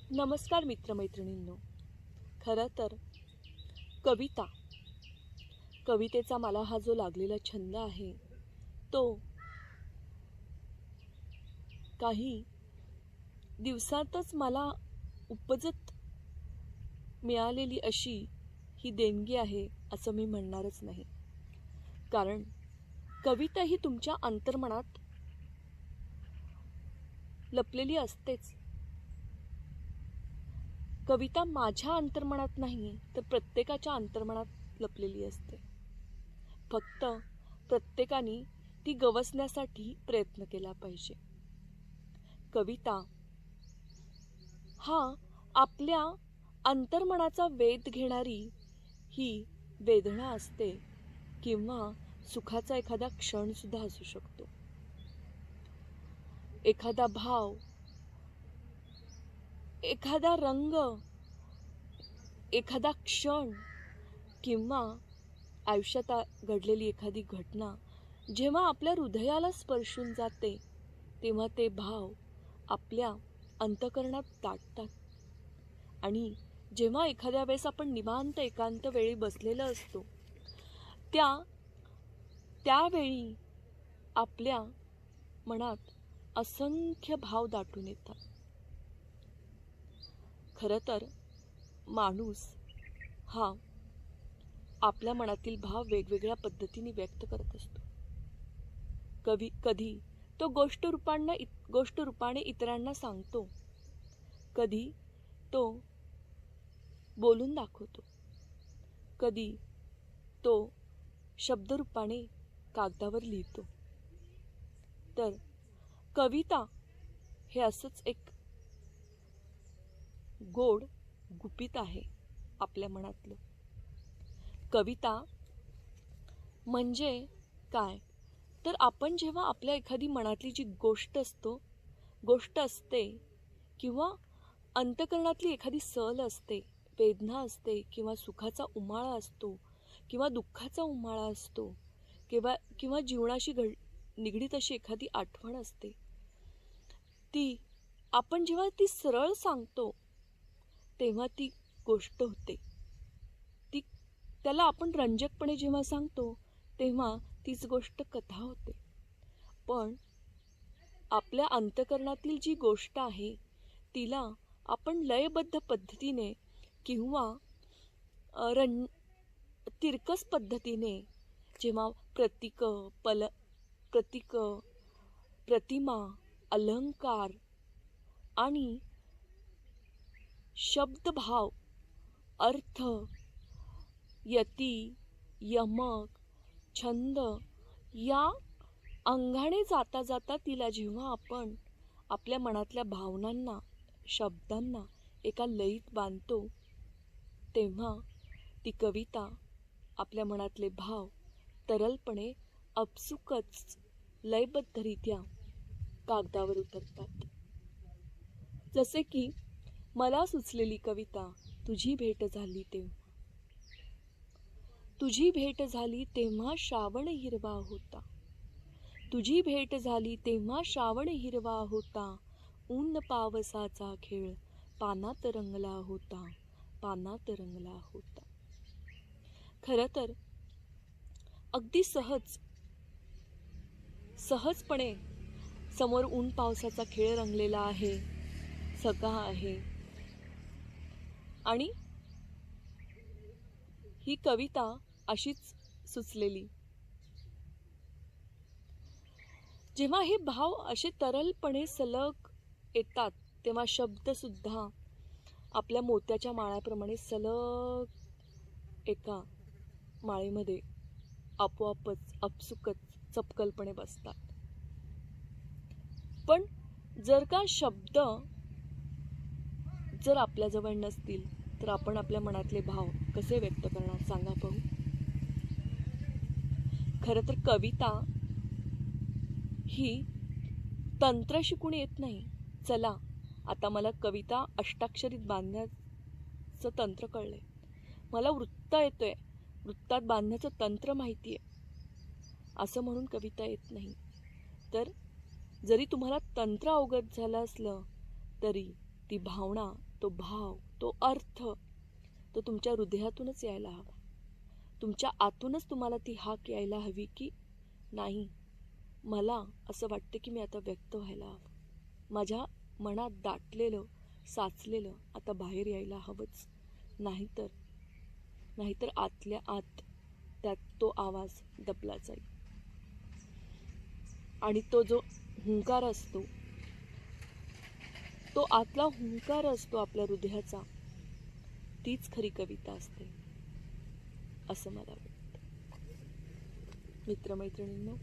नमस्कार मित्रमैत्रिणींनो. खरं तर कविता कवितेचा मला हा जो लागलेला छंद आहे तो काही दिवसातच मला उपजत मिळालेली अशी ही देणगी आहे असं मी म्हणणारच नाही. कारण कविता ही तुमच्या अंतर्मनात लपलेली असतेच. कविता माझ्या अंतर्मनात नाही तर प्रत्येकाच्या अंतर्मनात लपलेली असते. फक्त प्रत्येकाने ती गवसण्यासाठी प्रयत्न केला पाहिजे. कविता हा आपल्या अंतर्मनाचा वेध घेणारी ही वेदना असते किंवा सुखाचा एखादा क्षण सुद्धा असू शकतो. एखादा भाव, एखादा रंग, एखादा क्षण किंवा आयुष्यात घडलेली एखादी घटना जेव्हा आपल्या हृदयाला स्पर्शून जाते तेव्हा ते भाव आपल्या अंतःकरणात दाटतात. आणि जेव्हा एखाद्या वेळेस आपण निवांत एकांत वेळी बसलेलो असतो त्यावेळी आपल्या मनात असंख्य भाव दाटून येतात. खरं तर माणूस हा आपल्या मनातील भाव वेगवेगळ्या पद्धतीने व्यक्त करत असतो. कधी तो गोष्ट रूपाने इतरांना सांगतो, कधी तो बोलून दाखवतो, कधी तो शब्दरूपाने कागदावर लिहितो. तर कविता हे असंच एक गोड गुपित आहे आपल्या मनातलं. कविता म्हणजे काय तर आपण जेव्हा आपल्या एखादी मनातली जी गोष्ट असते किंवा अंतःकरणातली एखादी सल असते, वेदना असते किंवा सुखाचा उमाळा असतो किंवा दुःखाचा उमाळा असतो किंवा जीवनाशी निगडीत अशी एखादी आठवण असते, ती आपण जेव्हा ती सरळ सांगतो तेव्हा ती गोष्ट होते. त्याला आपण रंजकपणे जेव्हा सांगतो तेव्हा तीच गोष्ट कथा होते. पण आपल्या अंतःकरणातील जी गोष्ट आहे तिला आपण लयबद्ध पद्धतीने किंवा तिरकस पद्धतीने जेव्हा प्रतीक, प्रतिमा, अलंकार आणि शब्दभाव, अर्थ, यती, यमक, छंद या अंगाने जाता जाता तिला जेव्हा आपण आपल्या मनातल्या भावनांना, शब्दांना एका लयीत बांधतो तेव्हा ती कविता आपल्या मनातले भाव तरलपणे आपसुकच लयबद्धरित्या कागदावर उतरतात. जसे की मला सुचलेली कविता तुझी भेट झाली तेव्हा श्रावण हिरवा होता. तुझी भेट झाली तेव्हा श्रावण हिरवा होता. ऊन पावसाचा खेळ पानात रंगला होता. खरं तर अगदी सहजपणे समोर ऊन पावसाचा खेळ रंगलेला आहे, सकाळ आहे. आणि ही कविता अशीच सुचलेली. जेव्हा हे भाव असे तरलपणे सलग येतात तेव्हा शब्द सुद्धा आपल्या मोत्याच्या माळ्याप्रमाणे सलग एका माळेमध्ये आपोआपच आपसुकच चपकलपणे बसतात. पण जर का शब्द जर आपल्याजवळ नसतील तर आपण आपल्या मनातले भाव कसे व्यक्त करणार सांगा पाहू. खरं तर कविता ही तंत्र शिकून येत नाही. चला आता मला कविता अष्टाक्षरीत बांधण्याचं तंत्र कळलंय, मला वृत्त येतोय, वृत्तात बांधण्याचं तंत्र माहिती आहे असं म्हणून कविता येत नाही. तर जरी तुम्हाला तंत्र अवगत झालं असलं तरी ती भावना तो भाव, तो अर्थ, तो तुमच्या हृदयातूनच यायला हवा. तुमच्या आतूनच तुम्हाला ती हाक यायला हवी की नाही, मला असं वाटतं की मी आता व्यक्त व्हायला हवं. माझ्या मनात दाटलेलं, साचलेलं आता बाहेर यायला हवंच. नाहीतर आतल्या आत त्यात तो आवाज दबला जाईल. आणि तो जो हुंकार असतो, तो आतला हुंकार असतो आपल्या हृदयाचा, तीच खरी कविता असते असं मला वाटतं. मित्रमैत्रिणींनो,